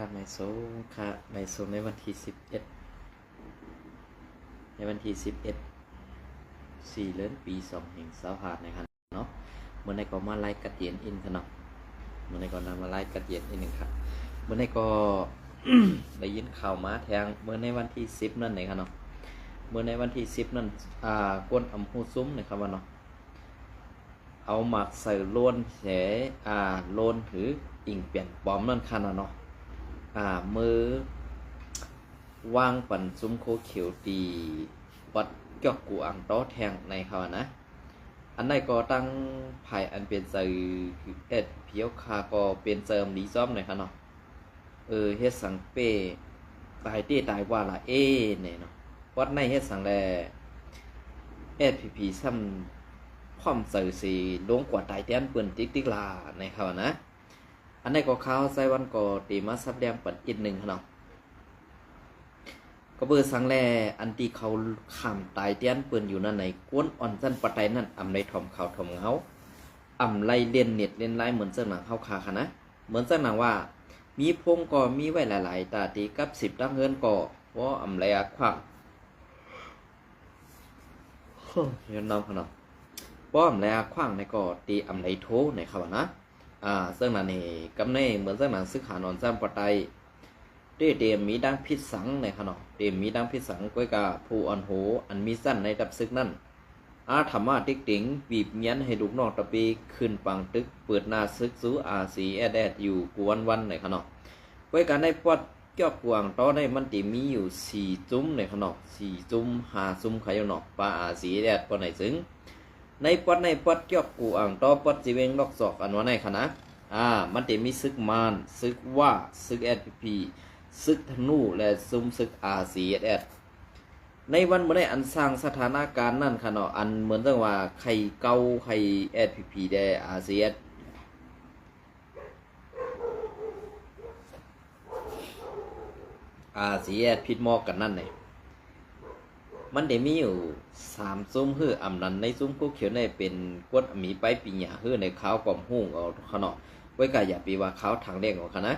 ค่าไมโซค่าไมโซในวันที่11ในวันที่11 4เดือนปี2025นะครับเนาะเมื่อในก็มาไล่กัดเย็นอินค่ะเนาะเมื่อในก็นำมาไล่กัดเย็นอินหนึ่งครับเมื่อในก็ ได้ยินข่าวมาแทงเมื่อในวันที่10นั่นเองครับเนาะเมื่อในวันที่10นั่นกวนอำหูซุ้มนะครับว่าเนาะเอาหมักใส่โลนแฉโลนหรืออิงเปลี่ยนปลอมนั่นค่ะเนาะมือวางปั่นซุ้มโคเขียวตีวัดเกี่ยวกูอังโตแทงในเขานะอันใดก็ตั้งภายอันเป็นใจเอ็ดเพียวคาก็เป็นเจิมดีซ้อมหน่อยครับเนาะเฮ็ดสังเป้ตายตี้ตายว่าละเนี่ยเนาะวัดในเฮ็ดสังแลเอ็ดพีซ้ำพร้อมเจอสีลงกว่าตายเตี้ยนเปื่อนติ๊กลาในเขานะอันนี้ก็ข้าวใส่วันก็ตีมาซับแดงปัดอีกหนึ่งครับก็เบอร์สังแลอันที่เขาขำตายเตี้ยนเปื่อนอยู่นั่นในก้นอ่อนจันปัดไตนั่นอำไรถมเขาถมเงาอำไรเลียนเน็ตเลียนไล่เหมือนเจ้าหนังเข้าคาค่ะนะเหมือนเจ้าหนังว่ามีพงก็มีไว้หลายๆตาตีกับ10ตั้งเงินก็ว่าอำไรอักขวางเงินน้องขนาดว่าอำไรอักขวางในก็ตีอำไรโถในเขานะซึ่งนั่นเองกำเนิดเหมือนซึ่งหนังซึกหานอนซ้ำปะไตเดียมมีดังพิษสังในขนมเดียมมีดังพิษสังก้อยกาผู้อ่อนโหอันมีสั้นในดับซึกนั่นธรรมะติ๊กติ๋งบีบเงี้ยนให้ลูกนอกตะปีขึ้นปังตึกเปิดหน้าซึกซูสีแอดอยู่กวนวันในขนมก้อยการได้ปอดเกี่ยวกวางต่อได้มันติมีอยู่4จุ้มในขนม4จุ้ม5จุ้มขายนอกปลาสีแอดปอไหนซึ้งในปอดเกี่ยวกูอ่างต่อปอดจีเวงลอกศอกอันว่าในคณะมันจะมีซึกมารซึกว่าซึกSPPซึกธนูและซุ่มซึกRCSSในวันเมื่อได้อันสร้างสถานการณ์นั่นค่ะเนาะอันเหมือนว่าใครเกาใครSPPได้RCSพิดมอกกันนั่นไงมันได้มีอยู่3ซุ้มฮื้ออำนั้นในซุ้มกุ๊กเขียวในเป็นกวดมีไปปีหยาฮื้อในขาวกล่อมหุ่งเอาขนาดไว้กะอย่าปีว่าขาวทางเลี้ยงของคณะ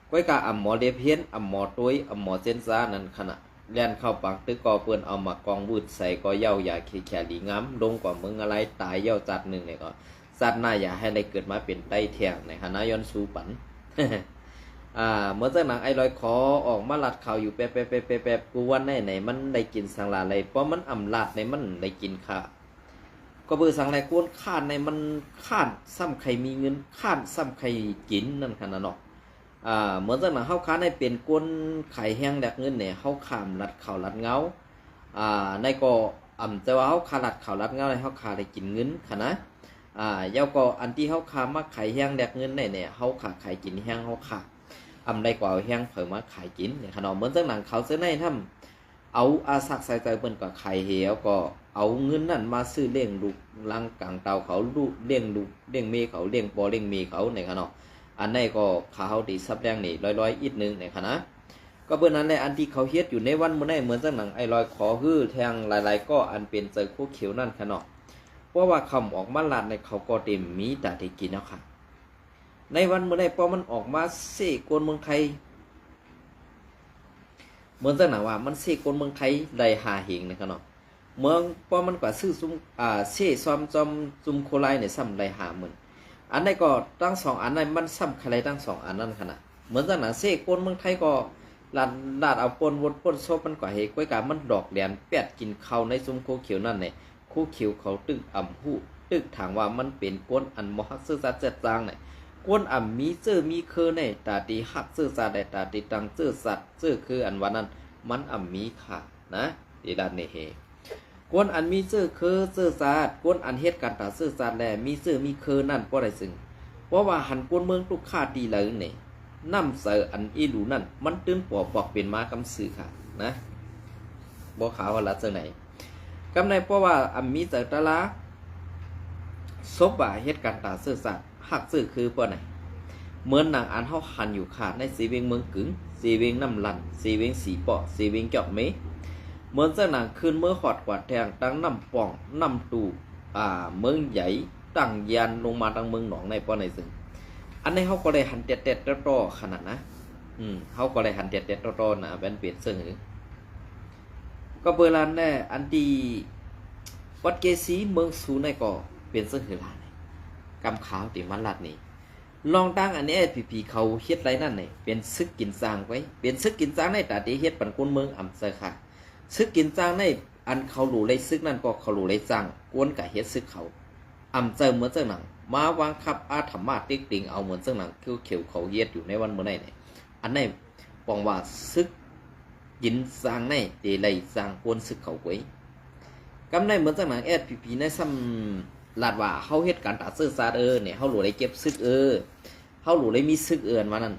ไว้กะอำหมอเดเพียนอำหมอตุ้ยอำหมอเซนซ่านั่นขณะเลียนเข้าปังตึกกอเปิ้นเอามากองวืดใส่ก็เย้าอย่าขี้แขหลีงามลงกว่ามึงอะไรตายเย้าจัดหนึ่งเนี่ยก็จัดหน้าอย่าให้ได้เกิดมาเป็นไต้แทงในคณะย้อนสูปันเมื่อจากหนังไอ้ลอยคอออกมาลัดข่าวอยู่แป๊บกูวันไหนมันได้กินสังลาอะไรเพราะมันอำลาดในมันได้กินค่ะก็เบื่อสังไรก้นข้านในมันข้านซ้ำใครมีเงินข้านซ้ำใครกินนั่นขนาดเนาะเหมือนจากหนังเฮาค้าในเป็นก้นไข่แห้งแดกเงินเนี่ยเฮาขามลัดข่าวลัดเงาในก็แต่ว่าเฮาขาลัดข่าวลัดเงาในเฮาขาได้กินเงินค่ะนะเย้าก็อันที่เฮาขามาไข่แห้งแดกเงินเนี่ยเฮาขาไข่กินแห้งเฮาขาได้กว่าแห้งเผยมาขายกินเนี่ยขนมเหมือนจากหนังเขาเสื้อในทำเอาอาสักใส่ใจเปิ้นก็ไข่เหี่ยวก็เอาเงินนั่นมาซื้อเลี้ยงลูกลังกลางเตาเขาลูกเลี้ยงลูกเลี้ยงเมเขาเลี้ยงปอเลี้ยงเมเขาในขนมอันนี้ก็เขาดีซับแดงนี่ร้อยอีกนึงในคณะก็เบื้องนั้นในอันที่เขาเฮ็ดอยู่ในวันเมื่อไหร่เหมือนจากหนังไอ้ลอยขอฮื้อแทงหลายๆก็อันเป็นเจอคู่เขียวนั่นขนมเพราะว่าคำออกมาลาดในเขาก็เต็มมีแต่ที่กินแล้วค่ะในวันเมื่อใดพอมันออกมาเสกลเมืองไทยเหมือนจากหนังว่ามันเสกลเมืองไทยได้หาเหงนะครับเนาะเมืองพอมันกว่าซื้อซุ้มเสซ้อมจอมซุ้มโคไลเนี่ยซ้ำได้50,000อันใดก็ตั้ง2อันนั้นมันซ้ำใครตั้ง2อันนั้นขนาดเหมือนจากหนังเสกลเมืองไทยก็ลาดเอาปนวนปนโซมันกว่าเหตุก้อยกามันดอกแหลมแปดกินข้าวในซุ้มโคเขียวนั่นเนี่ยคู่เขียวเขาตึกหูตึกถามว่ามันเป็นก้นอันมหักซื่อสัตย์เจ็ดจางเนี่ยก้นมีเจอมีคือในตาตีหักเจอสัตว์ได้ตาตีตังเจอสัตว์เจอคืออันวันนั้นมันมีค่ะนะดีด้านนี้เฮก้นมีเจอคือเจอสัตว์ก้นเฮ็ดการตาเจอสัตว์แลมีเจอมีคือนั่นเพราะอะไรซึ่งเพราะว่าหันก้นเมืองทุกข้าดีเลยเนี่ยน้ำเสืออีหลูนั่นมันตื้นปอกเป็นมากำสื่อค่ะนะบอกข่าวว่าละเจอไหนกำในเพราะว่ามีเจอตะละซบว่าเฮ็ดการตาเจอสัตว์หักซื้อคือปอไหนเหมือนหนังอันเฮาหันอยู่ขาดในสีเวียงเมืองกึ๋งสีเวียงน้ำลันสีเวียงสีปอสีเวียงจอกเมเหมือนเจ้าหนังคืนเมื่อขอดกวาดแทงตั้งน้ำป่องน้ำตูเมืองใหญ่ตั้งยันลงมาตั้งเมืองหนองในปอไหนซึ่ง อันนี้เขาก็เลยหันเต็ดๆรอๆขนาดนะเขาก็เลยหันเต็ดๆรอๆนะเป็นเปลี่ยนเสื้อหือก็เบอร์ลานแน่อันดีวัดเกษีเมืองสูในก็เป็นเสื้อหือลานกำขาวติมันลัดนี่ลองตั้งอันนี้พี่เขาเฮ็ดไรนั่นนี่เป็นซึกกินจางไว้เป็นซึกกินจางในตาดีเฮ็ดปันกุนเมืองอำเซอค่ะซึกกินจางในอันเขาหลู่เลยซึกนั่นก็เขาหลู่เลยจางกวนกับเฮ็ดซึกเขาอำเจอเหมือนเจ้าหนังมาวางคับอาธรรมาติ๊กติงเอาเหมือนเจ้าหนังเขียวเขาเฮ็ดอยู่ในวันเมื่อไหร่เนี่ยอันนี้ปองว่าซึกยินจางในเตเลยจางกวนซึกเขาไว้กำในเหมือนเจ้าหนังพีในซ้ำลาดว่าเขาเฮ็ดการตัดซื้อซาเนี่ยเขาหลู่เลยเก็บซึกเขาหลู่เลยมีซึกมานั่น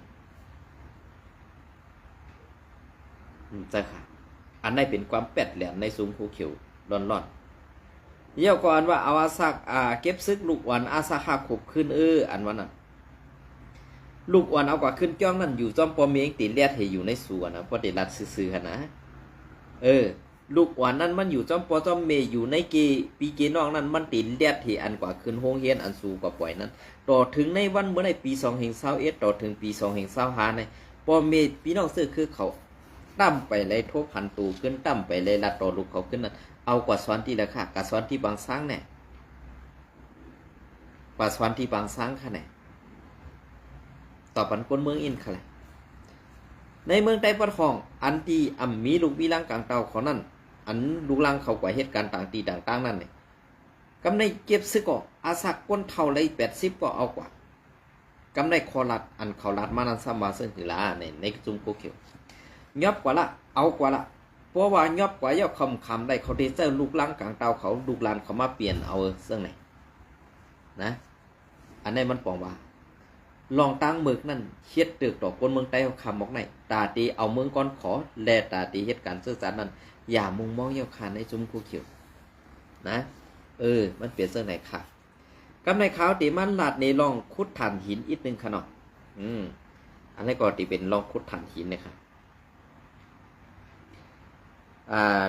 ใช่ค่ะอันนี้เป็นความแปดแหลมในซุ้มภูเขียวร้อนเยี่ยวก่อนว่าเอาอาซักเก็บซึกลูกวันอาซาคาขบขึ้นอันวันนั้นลูกวันเอากว่าขึ้นจ้องนั่นอยู่จอมปอมเองตีเลียดให้อยู่ในสวนนะเพราะเด็ดรัดซื่อๆนะลูกวันนั้นมันอยู่จอมปอจอมเมอยู่ในปีเกนองนั้นมันตีเลียดให้อันกว่าขึ้นโฮงเฮียนอันสูกว่าปล่อยนั้นต่อถึงในวันเมื่อในปี2021ต่อถึงปี2025ในปอมเมพี่น้องซื้อคือเขาตั้มไปเลยทบพันตูขึ้นตั้มไปเลยลัดต่อลูกเขาขึ้นนั้นเอากว่าสวนที่ละค่ะกับสวนที่บางซ้างเนี่ยกว่าสวนที่บางซ้างค่ะเนี่ยต่อปันคนเมืองอินค่ะแหละในเมืองใต้ปะทองอันที่มีลูกวิลังกลางเตาเขานั่นอันลูกลังเขากว่าเหตุการณ์ต่างตีต่างๆนั่นเนี่ยกำในเก็บซึกก็อาศักก้นเท่าเลย80ก็เอากว่ากำในคอลัดอันเขาลัดมานันซัมบาซึ่งคือละในจุ่มโคเขียวยอบกว่าละเอากว่าละเพราะว่ายอบกว่ายอบคำได้เขาเดเซอร์ลูกลังกลางเตาเขาลูกลานเขามาเปลี่ยนเอาซึ่งไหนนะอันนี้มันปองว่าลองตั้งเมืองนั่นเฮ็ดตึกดอกคนเมืองใต้เขาคำบอกไหนตาตีเอาเมืองก้อนขอแลตาตีเหตุการณ์สื่อสารนั้นอย่ามุงมองเยี่ยวคานในจุ่มคู่เขียวนะมันเปลี่ยนเสื้อไหนค่ะกำในขาวตีมันลาดในลองคุดฐานหินอีกนึงค่ะเนาะอันนี้ก็ตีเป็นลองคุดฐานหินนะครับ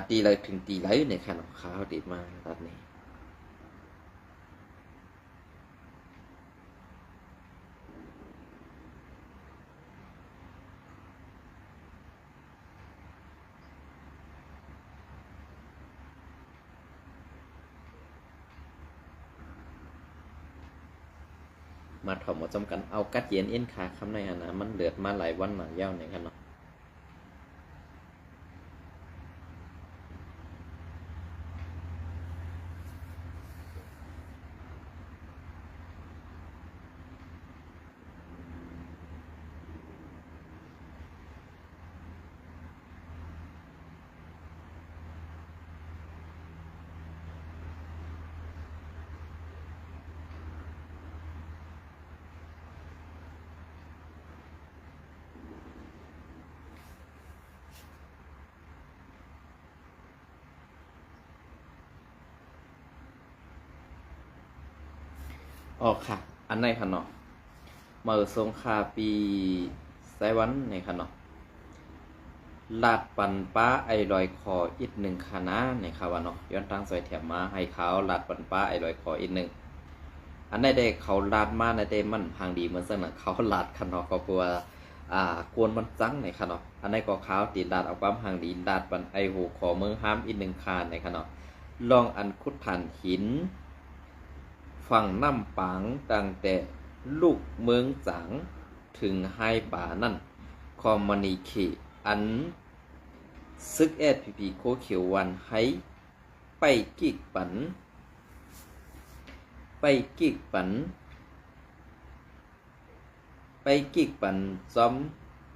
ตีเลยถึงตีไหลเนี่ยค่ะเนาะขาวตีมาตอนนี้มาถอดมาจำกันเอากัดเย็นเอ็นขาคำในนะมันเลือดมาหลายวันหมายาวเนี่ยครับเนาะออกค่ะอันในค่ะเนาะเมื่อสงคราปีไต้หวันในค่ะเนาะลาดปันป้าไอลอยคออีกหนึ่งคณะในค่ะว่าเนาะย้อนตั้งใส่แถมมาให้เขาลาดปันป้าไอลอยคออีกหนึ่งอันในเด็กเขาลาดมาในเด็มันพังดีเหมือนเสนอเขาลาดค่ะเนาะก็กลัวกวนมันจังในค่ะเนาะอันในก็เขาตีลาดเอาความพังดีลาดปันไอหูขอเมืองห้ามอีกหนึ่งคานในค่ะเนาะลองอันคุดฐานหินฝั่งน้ำปางตั้งแต่ลูกเมืองจังถึงไฮป่านั่นคอมมานีเคอันซึกพีโคเขียววันให้ไปกิกปันจอม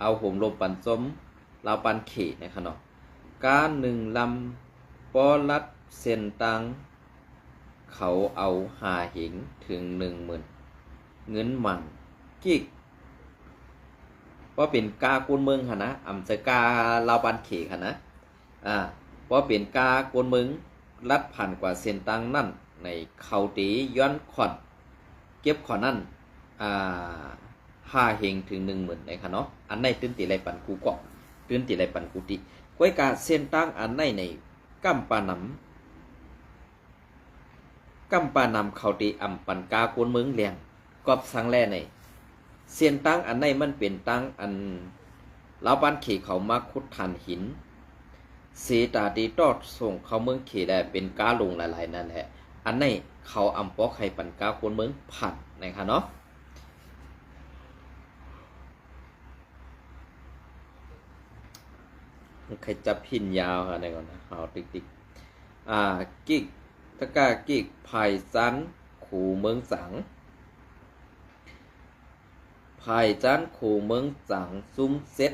เอาห่มลมปันจอมเราปันเขนะครับเนาะการหนึ่งลำปอลัดเส้นตังเขาเอาหาหิงถึง10,000เงินมันกิกเพราะเป็นกากุนเมืองค่ะนะจะกาลาวบันเขค่ะนะเพราะเป็นกากุนเมืองรัดผ่านกว่าเส้นตังนั่นในเขาตีย้อนขอนเก็บขอนนั่นหาหิงถึง10,000ในค่ะเนาะอันในตื้นตีไรปันกูเกาะตื้นตีไรปันกูติก้อยกาเส้นตังอันในกัมปานำกัมปานำเขาตีปันกากุนเมืองเลียงกอบสังแล่ใน เสียนตั้งอันในมันเป็นตั้งอันลาวบ้านเขเขามาขุดฐานหินเสตาตีตอดส่งเขาเมืองเขได้เป็นก้าลงหลายๆนั่นแหละอันในเขาอำปอไข่ปันก้าคนเมืองผัดนะคะเนาะใครจะพินยาวค่ะในก่อนนะเอาติ๊กกิกตะกากิกภายซันขู่เมืองสังภายจันขู่เมืองสังซุ้มเซ็ต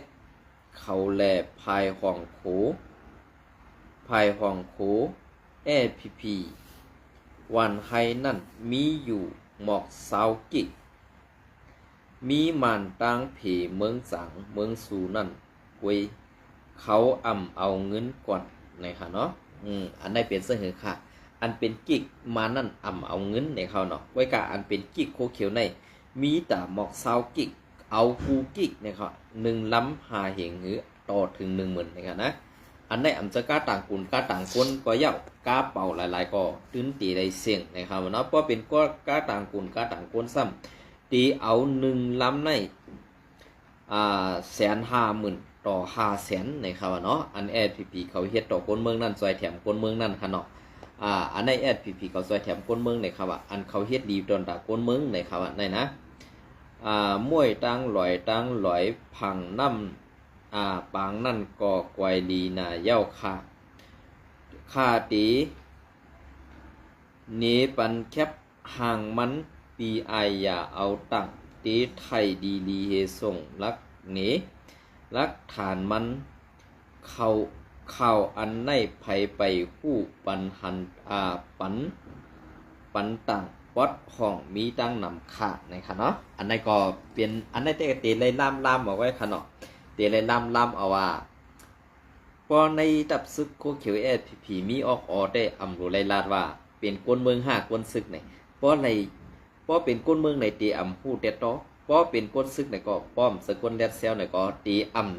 เขาแหล่ภายห่องโขภายห่องโขพีวันไฮนั่นมีอยู่หมอกสาวกิกมีมันตั้งผีเมืองสังเมืองสูนั่นเว้ยเขาเอาเงินก่อนนะคะเนาะอันได้เป็นเสหือค่ะอันเป็นกิกมานั่นเอาเงินในเขาเนาะไว้กะอันเป็นกิกโคเขียวในมีแต่หมอกสาวกิกเอากูกิกนะครับ1 ล้ำ5เหงหือต่อถึง 10,000นะครับนะอันได้จะกล้าต่างกุนกล้าต่างคนก็เย้ากล้าเป่าหลายๆก็ตื้นตีได้เสียงนะครับเนาะเพราะเป็นก็กล้าต่างกุนกล้าต่างคนซ้ำตีเอา1 ล้ำใน150,000ต่อ500,000นะครับเนาะอัน SPP เขาเฮ็ดต่อคนเมืองนั่นซอยแถมคนเมืองนั่นค่ะเนาะอันใน SPP เขาซอยแถมคนเมืองนะครับอันเขาเฮ็ดดีตอนตาคนเมืองนะครับในนะมวยตั้งลอยพังน้ำปางนั่นก่อกวยลีนาเย้าค่าตีนี้ปันแคบห่างมันปีไออย่าเอาตั้งตีไทยดีลีเฮส่งลักเนลักฐานมันเข้าอันในไผไปคู่ปันหันปันต่างวัดห้องมีตั้งนำขาดนะคะเนาะอันนี้ก็เป็นอันนี้เตะเลยล่ามเอาไว้ค่ะเนาะเตะเลยล่ามเอาว่าพอในดับซึกโคเขียวSPPมีออกได้รู้ไล่ลาดว่าเป็นคนเมือง5คนซึกเนี่ยเพราะเป็นคนเมืองในตีผู้เด็ดต่อเพราะเป็นคนซึกเนี่ยก็ป้อมสกุลแลดเซลเนี่ยก็ตี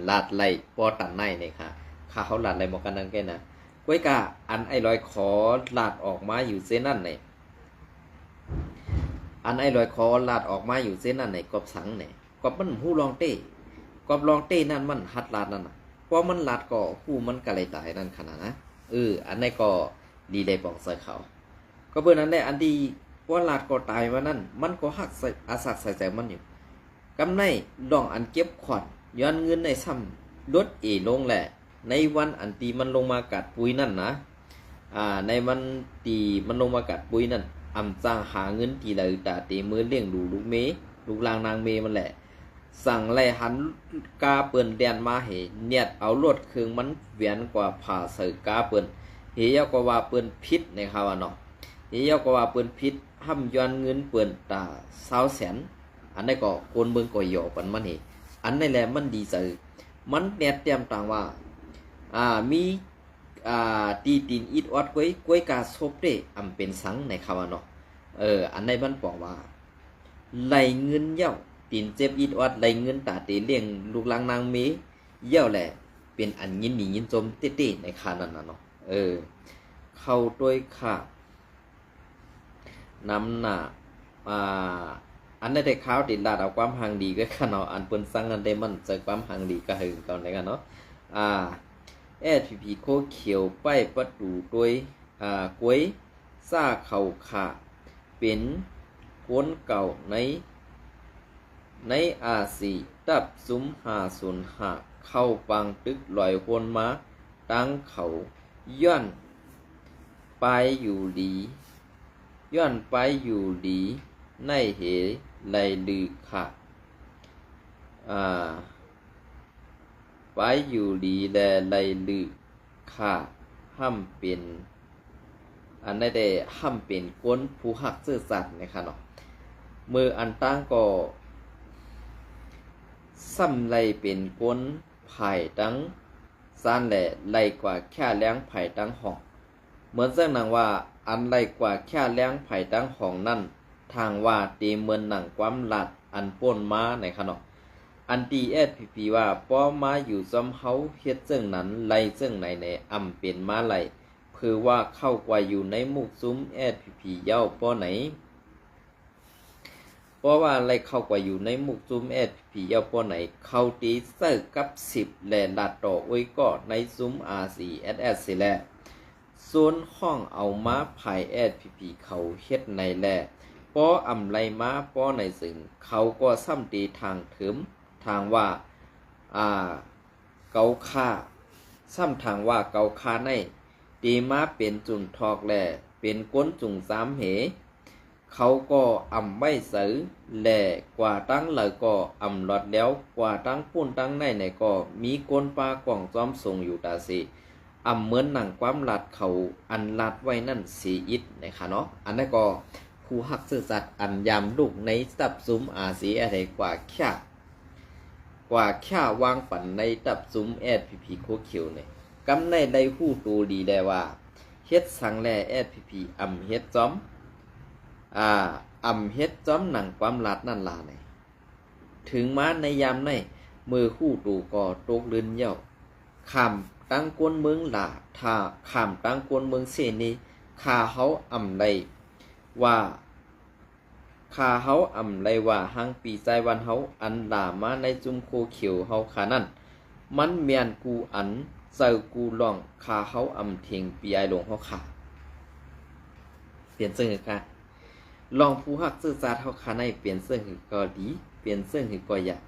ลาดไล่ป้อตันในเนี่ยค่ะเขาลาดไล่หมอกันนั่นแค่นะก้อยกะอันไอ้ลอยขอลาดออกมาอยู่เส้นนั่นเนี่ยอันไอ้ลอยคอลาดออกมาอยู่เส้นนั่นไหนกอบสังไหนกอบมันหูลองเต้กอบลองเต้นั่นมันหัดลาดนั่นน่ะเพราะมันลาดก็หูมันกะเลยตายนั่นขนาดนะอันนี้ก็ดีเลยปองใส่เขาก็เบอร์นั้นได้อันดีเพราะลาดก็ตายว่านั่นมันก็หักใส่อาสักใส่มันอยู่กำในดองอันเก็บขวัญย้อนเงินในซ้ำลดลงแหละในวันอันตีมันลงมากัดปุยนั่นนะในวันตีมันลงมากัดปุยนั่นจ้างหาเงินทีละตาตีมือเลี้ยงดูลูกเมลูกลางนางเมมันแหละสั่งไล่หันกาเปิ่นแดนมาเหเนียดเอาลวดเครื่องมันเวียนกว่าผ่าใส่กาเปิ่นเฮียก็ว่าเปิ่นพิษในข่าวเนาะเฮียก็ว่าเปิ่นพิษห้ำย้อนเงินเปิ่นตา20,000อันนี้ก็คนเมืองก็หยอกปันมันเหอันนี้แหละมันดีใจมันแนดเตรียมต่างว่ามีตีตีนอิดวัดก้วยกาซบเด้เป็นสังในข่าวเนาะอันในมันบอกว่าไหลเงินเย้าตีนเจ็บอิดวัดไหลเงินตาเตเลี้ยงลูกลางนางเมเย้าแหละเป็นอันยินหนียินจมเต้ๆในคานั้นน่ะเนาะเข้าด้วยค่ะน้ำหนาอันในแต่ข้าวติดลาดเอาความหังดีก็ค่ะเนาะอันเปิ้นสั่งอันได้มันใจความหังดีก็หึงก่อนเลยกันเนาะSPP โคเขียวป้ายประตูด้วยกวยซ่าเข่าขาเป็นคนเก่าในอาซีตับซุ้ม505เข้าปังตึกลอยคนมาตั้งเขาย้อนไปอยู่ดีในเหไหลลือค่ะไปอยู่ดีแลไหลลือค่ะห้ำเป็นอันนั้นได้ห้ำเป็นก้นผู้หักซื่อสัตย์นะคะเนาะมืออันตั้งก็ซ้ำไหลเป็นก้นไผ่ตั้งซ่านแหละไหลกว่าแค่เลี้ยงไผ่ตั้งห้องเหมือนเส้นหนังว่าอันไหลกว่าแค่เลี้ยงไผ่ตั้งห้องนั่นทางว่าตีเหมือนหนังความหลัดอันป่นมาในขนมอันตีSPP ว่าป้อมาอยู่ซ้ำเฮาเฮ็ดเจ้งนั้นไหลเจ้งไหนเป็นมาไหลเพื่อว่าเข้ากว่าอยู่ในมุกซุ้มSPP เย้าป้อไหน เพราะว่าอะไรเข้ากว่าอยู่ในมุกซุมแอดผีเอาป้อไหนเข้าตีเซอร์กับ10แลลัดต่อไว้ก็ในซุม R4SS สิแลส่วนห้องเอามาภายแอดผีเขาเฮ็ดในแลป้ออำไรมาป้อในซึ่งเขาก็ซ้ำตีทางถึมทางว่าเกาค่าซ้ำทางว่าเกาค่าในตีมาเป็นจุนทอกแลเป็นก้นจุงสามเหเขาก็ไม่ซื้อแหล่กว่าตั้งเลยก็หลอดแล้วกว่าตั้งปุ่นตั้งในก็มีก้นปลากล่องจอมส่งอยู่ตาสิเหมือนหนังความลัดเขาลัดไว้นั่นสีอิดนะคะเนาะอันนั้นก็ผู้หักซื่อสัตย์ยามลูกในตับซุ้มสีอะไรกว่าแค่วางปั่นในตับซุ้มแอดพีโคเขียวเนี่ยกำในได้หู้ตูดีได้ว่าเฮ็ดสังแลแอดพีเฮ็ดจอมเฮ็ดจอมหนังความลัดนั่นล่ะเนี่ยถึงมาในยามในมือคู่ตูก็ตกลื่นเย่าขามตั้งกวนเมืองล่ะถ้าขามตั้งกวนเมืองเสนีข้าเฮาไรว่าหังปีใจวันเฮาล่ามาในจุมโคเขียวเฮาขานั่นมันเมียนกูเจอกูลองข้าเฮาเถียงปีไอหลวงเฮาขาเปลี่ยนเสื้อค่ะลองผู้ฮักซื่อซาเฮาขาในเปลี่ยนเสื้อก็ดีเปลี่ยนเสื้อก็อยาก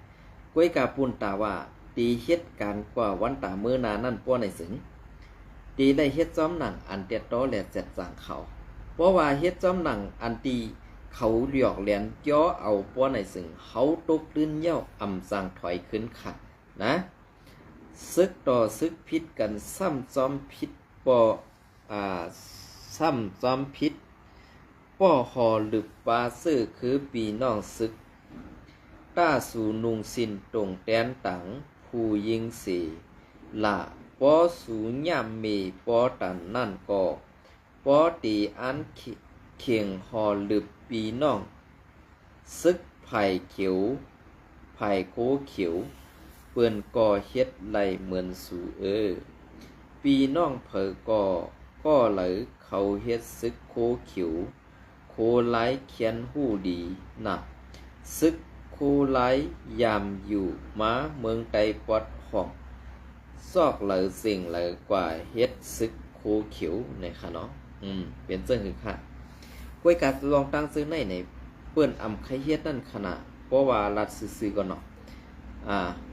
ก้วยกาปุ่นตาว่าตีเฮ็ดการกว่าวันตามื้อนานั่นป้อในสึงตีได้เฮ็ดจ้อมหนังเตียโตแลจัดจางเขาเพราะว่าเฮ็ดจ้อมหนังตีเขาหยอกเลียนย่อเอาป้อในสึงเขาตกลื่นเย่าสร้างถอยขึ้นค่ะนะซึกต่อซึกพิษกันซ้ำซ้อมพิษซ้ำซ้อมพิษป้อหอหรือปลาซื้อคือปีน้องซึกต้าสู่นุงสินตรงแดนตังผู้ยิงสีละป้อสู่ย่ำมีป้อตันนั่นก็ป้อตีเขียงหอหรือปีน้องซึกไผ่เขียวไผ่โคเขียวเปื่อนก่อเฮ็ดไหลเหมือนสู่ปีน้องเผอก็ไหลเขาเฮ็ดซึกโคเขียวโคไลเขียนหู้ดีนะซึกโคไลยามอยู่มาเมืองไตปอดห้องซอกไหลสิ่งไหลกว่าเฮ็ดซึกโคเขียวในค่ะเนาะเป็นเจ้าคือค่ะกล้วยกาลองตั้งซื้อในเปิ้นใครเฮ็ดนั่นขนาดเพราะว่ารัดซื้อๆก็เนาะ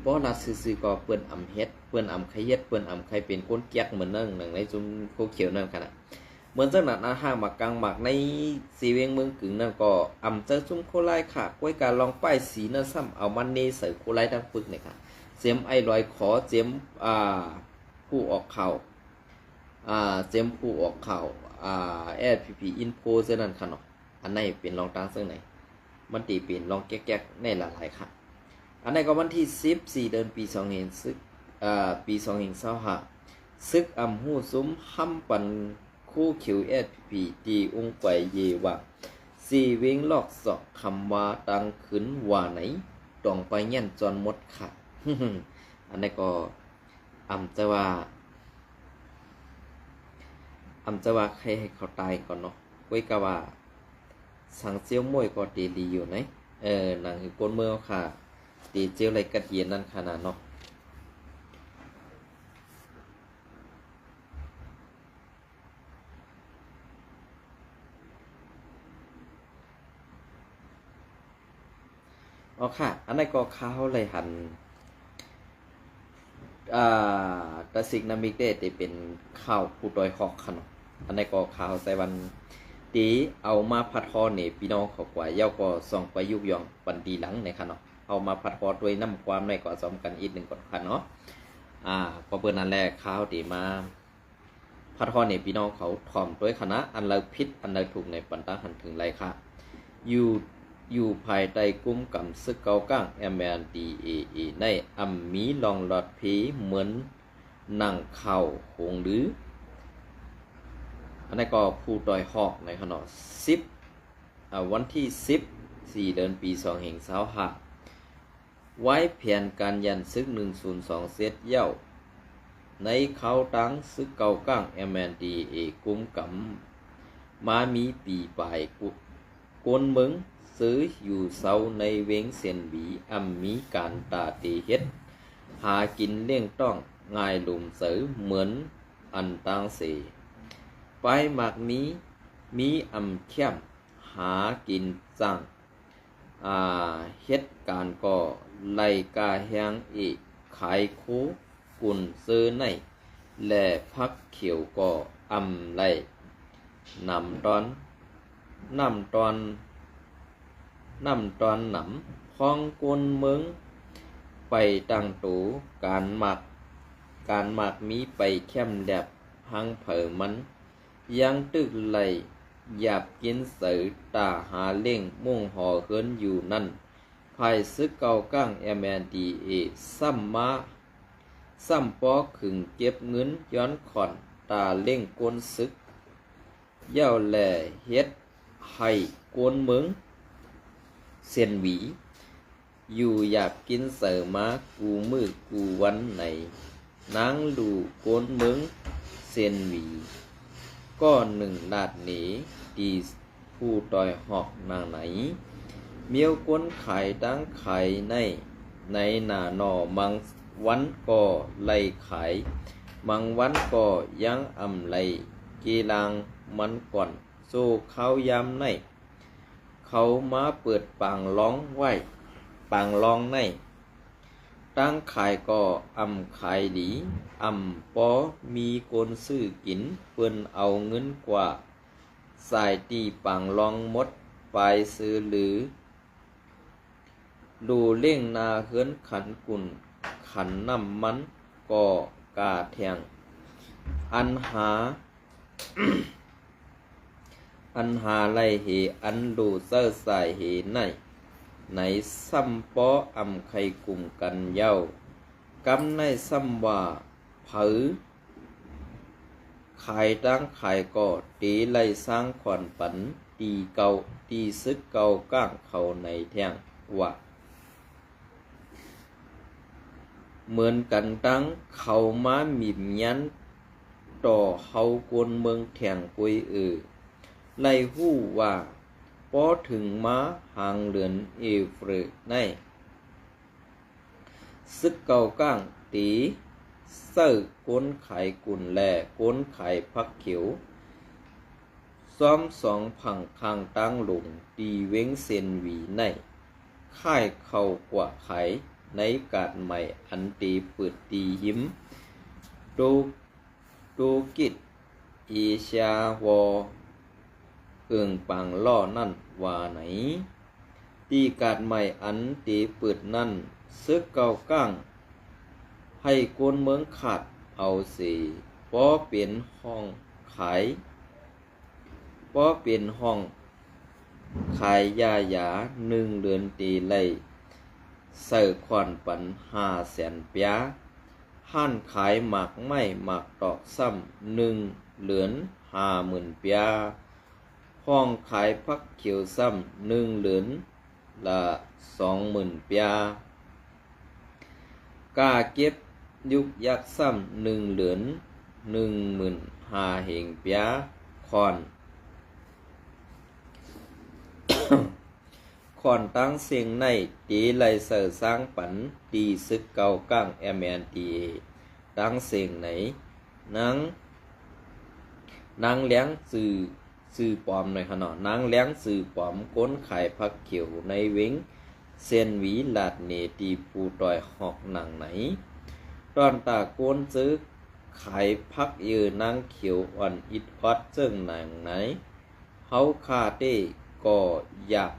เพราะรัดซื้อๆก็เปิ้นเฮ็ดเปิ้นใครเฮ็ดเปิ้นใครเป็นก้นเกียกเหมือนนั่นในจุ่มโคเขียวนั่นขนาดเหมือนจังนั้นห้างหมักกลางหมักในสีเวียงเมืองกึ่งนั่นก็เจอจุ่มโคไลค่ะกล้วยกาลองป้ายสีนั่นซ้ำเอามันเนใส่โคไลทั้งปึกเนี่ยค่ะเจียมไอลอยขอเจียมผู้ออกข่าวเจียมผู้ออกข่าวแอดพีอินโฟเส้นนั้นค่ะเนาะอันไหนเป็นรองตั้งซึ่งไหนมันตีเป็นรองแก๊กๆในหลายค่ะอันไหนก็วันที่14เดือนปี2เห็นซึกปี2เห็น25ซึกหู้ซุ้มห้ำปันคู่คิวแอดพีตีองค์ไปเยวะสีเวงลอกสอกคำว่าตังขึ้นว่าไหนต้องไปเงี้ยนจอนหมดค่ะ อันนี้ก็จะว่าใครให้เขาตายก่อนเนาะไว้กะว่าสังเจียวมวยก็ตีดีอยู่ไหนหนังคือก้นเมืองค่ะตีเจียวไรกระเทียนนั่นขนาดเนาะอ๋อค่ะอันนี้ก็ข้าวเลยหันตะสิกนามิกเดตีเป็นข้าวผู้ดอยหอกขนมอันนี้ก็ข้าวใส่วันตีเอามาผัดทอดเนี่ยพี่น้องเขากว่าเย้าก็ส่องไปยุกยองปันตีหลังในขนมเอามาผัดทอดด้วยน้ำความในก็ซ้อมกันอีกหนึ่งก่อนค่ะเนาะพอเปิดนั่นแหละข้าวตีมาผัดทอดเนี่ยพี่น้องเขาถ่อมด้วยคณะอันเลิกพิษอันเลิกถูกในปันตาหันถึงไรค่ะอยู่ภายใต้กลุ่มกำซึกเกาก้าง MNDAA ในมีลองหลอดผีเหมือนหนังเข่าหงหรืออันนี้ก็ผู้ดอยหอกในขณะวันที่14เดือนปี2เห็นเสาหักไว้แผนการยันซึก102เซตเย้าในเขาตั้งซึกเกาก้าง MNDAA กลุ่มกำมามีปีปลายกวนเมือง ซื้ออยู่เสาในเวงเสียนหวีมีการตาตีเฮ็ดหากินเลี่ยงต้องง่ายลุมเสือเหมือนอันตังเสไปหมากมีเข้มหากินจังเฮ็ดการก่อไล่กาแหงอีขายคูกุนซื้อในและพักเขียวก่อไล่นำตอนหนำพ้องกุนเมืองไปตั้งตูการหมักมีไปเข้มแดบหังเผอมันยังตึกไหลหยาบกินเสือตาหาเล่งมุ่งห่อเฮินอยู่นั่นภายซึกเก่าก้างMNDA ซ้ำปอขึงเก็บเงินย้อนขอนตาเล่งกวนซึกเย่าแหล่เฮ็ดให้กวนเมืองเสียนหวีอยู่หยาบกินเสือมากูมือกูวันไหนนางดูกวนเมืองเสียนหวีก็หนึ่งลาดหนีดีผู้ต่อยหอกนางไหนเมียวกวนไข่ตั้งไข่ในหน้าหนอมังวันก็ไล่ขายมังวันก็ยังไล่กีฬางมันก่อนสู้เขายำในเขามาเปิดปางร้องไว้ปางร้องในตั้งขายก็ขายดีปอมีคนซื้อกินเปิ้นเอาเงินกว่าสายตีปังลองมดไปซื้อหรือดูเล่งนาเฮือนขันกุ่นขันน้ำมันก็กาแทงอันหา อันหาไล่เหอันดูเสื้อสายเหในซ้ำปอไข่กลุ่มกันเย้ากำในซ้ำว่าเผอขายตั้งขายก็ตีไล่สร้างขวัญปันตีซึกเก่าก้างเขาในแท่งว่าเหมือนกันตั้งเขามามีมยันต่อเฮากวนเมืองแท่งกุยไล่หู้ว่าพอถึงมาหางเหลือนเฟรในซึกเก่าก้างตีเสื้อก้นไข่กุ่นแลก้นไข่พักเขียวซ้อมสองผังคางตั้งหลงตีเว้งเซนหวีในค่ายเข่ากว่าไข่ในกาดใหม่อันตีปืดตีหิมดูกิดอีชาวอปังล่อนั่นว่าไหนตีกาดใหม่อันตีปืดนั่นซึกเก่าก้างให้กวนเมืองขาดเอาสีปอเปลี่ยนห้องขายยา1 เดือนตีไล่ใส่ขวัญปัน500,000 เปียห้านขายหมักไม่หมักตอกซ้ำ1 เหรียญ50,000 เปียห้องขายพักเขียวซ้ำ1 เหรียญละ20,000 เปียกาเก็บยุกยักซ้ำ1 เหรียญ15,000 เหงเปียคอนตั้งเสียงในตีไลเซอร์สร้างปันตีซึกเก่าก้างMNDAตั้งเสียงไหนนางเลี้ยงสื่อปลอมในขณะนางเลี้ยงสื่อปลอมก้นไข่พักเขียวในเวงเซนหวีลาดเนตีผู้ต่อยหอกหนังไหนตอนตาโกนซื้อไข่พักยืนางเขียวอ่อนอิดออดเจิงหนังไหนเฮาคาเต้ก็อยาก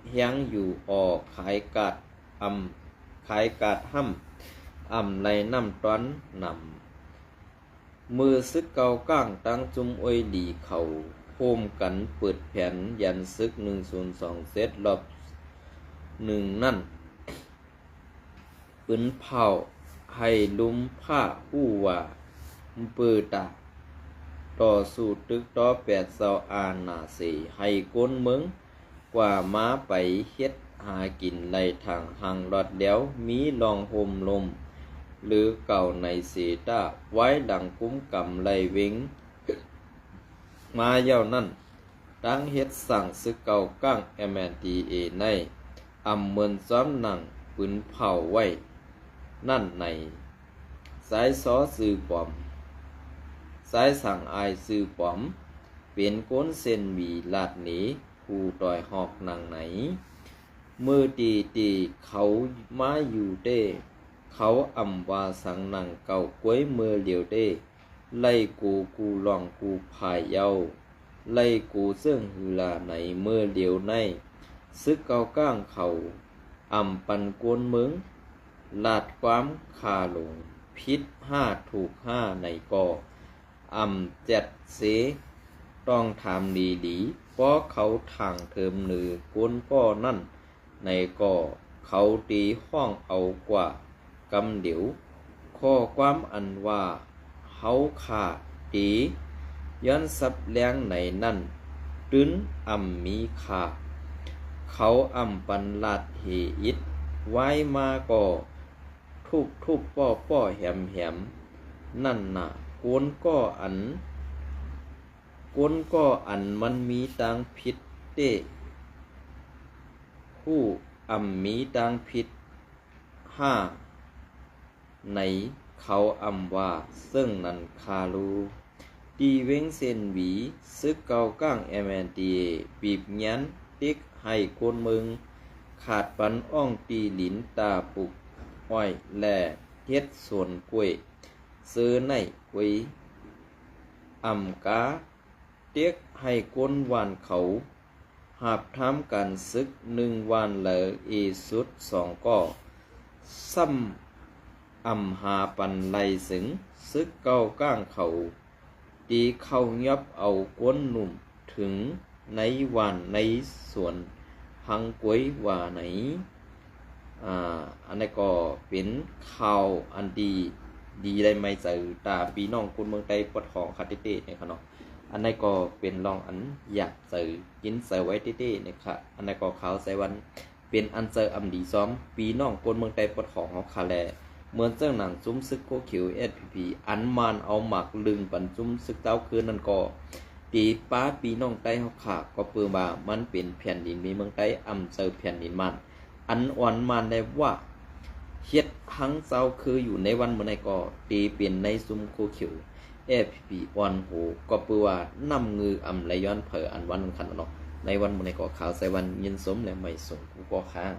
เฮียงอยู่ออกขายกาดห้ำไรน้ำต้อนนำมือซึกเกาก้างตั้งจุ่มอ้อยดีเขาโฮมกันเปิดแผ่นยันซึก102เซตรอบ1นั่นปืนเผาให้ลุมผ้าหู้ว่าเปิดตาต่อสู้ตึกต่อ8 อานาสีให้ก้นเมืองกว่าม้าไปเฮ็ดหากินในทางหังรอดแล้วมีลองโฮมลมหรือเก่าในเสตาไว้ดังคุ้มกำไลเวงมาเย้านั่น ดังเฮ็ดสั่งซึกเก่าก้างแอมแมนตีเอในอำเมินซ้อมหนังปืนเผาไว้นั่นในสายซอซื้อปอมสายสั่งอายซื้อปอมเป็นก้นเส้นหวีลาดหนีผู้ต่อยหอกหนังไหนมือตีเขามาอยู่เด้เขาอำว่าสังหนังเก่าก้วยมือเหลียวเด้ไล่กูลองกูพายเยาไล่กูเสื่องหือลาในมือเหลียวในซึกเก่าก้างเขาอำปันกวนมึงลาดความคาลงพิษถูกในก่ออำจัดเสต้องถามดีเพราะเขาทางเทิมนือกวนก้อนั่นในก่อเขาตีห้องเอากว่ากำเดี๋ยวข้อความอันว่าเขาขาดตีย้อนสับแรงในนั่นตื้นมีขาเขาปันลาดเหอิดไว้มาก่อทุบป้อแหมนั่นน่ะกวนก้ออันมันมีตังผิดเด้ผู้มีตังผิดในเขาว่าซึ่งนันคาลูตีเว้งเส้นหวีซึกเกาก้างแอมแอนตีบีบยันติ๊กให้คนมึงขาดปันอ่องตีหลินตาปุกอ้อยแล่เฮ็ดส่วนกล้วยซื้อในกวยกาเตียกให้ก้นวานเขาหาบทำกันซึก1 วันเหลออีสุด2ก่อซ้ำหาปันไลสึงซึกเก้าก้างเขาตีเข้ายับเอาก้นหนุ่มถึงในวันในส่วนพังกวยว่าไหนอันนี้ก็เป็นข่าวอันดีได้ไม่เจอตาปีน้องคนเมืองไทยปวดของคาติเต้เนี่ยครับเนาะอันนี้ก็เป็นลองอันอยากเจอกินเซอร์ไว้เต้ๆเนี่ยครับอันนี้ก็ข่าวไซวันเป็นอันเจอดีซ้อมปีน้องคนเมืองไทยปวดของเขาคาแลเหมือนเจ้าหนังซุ้มซึกโคเขียว SPP อันมานเอาหมักลึงปันซุ้มซึกเต้าคืนนั่นก็ตีป้าปีน้องไต้เฮาขาก็เปิดมามันเป็นแผ่นดินมีเมืองไต้เจอแผ่นดินมันอันอ่อนมันได้ว่าเฮ็ดหังเจ้าคืออยู่ในวันเมื่อไหร่ก็ตีเป็นในซุ้มโคเขียว SPP อ่อนโหก็เปิดว่านำมือไหลย้อนเผออันวันขันเนาะในวันเมื่อไหร่ก็ข่าวใส่วันยินสมและไม่ส่งกูก็ค้าง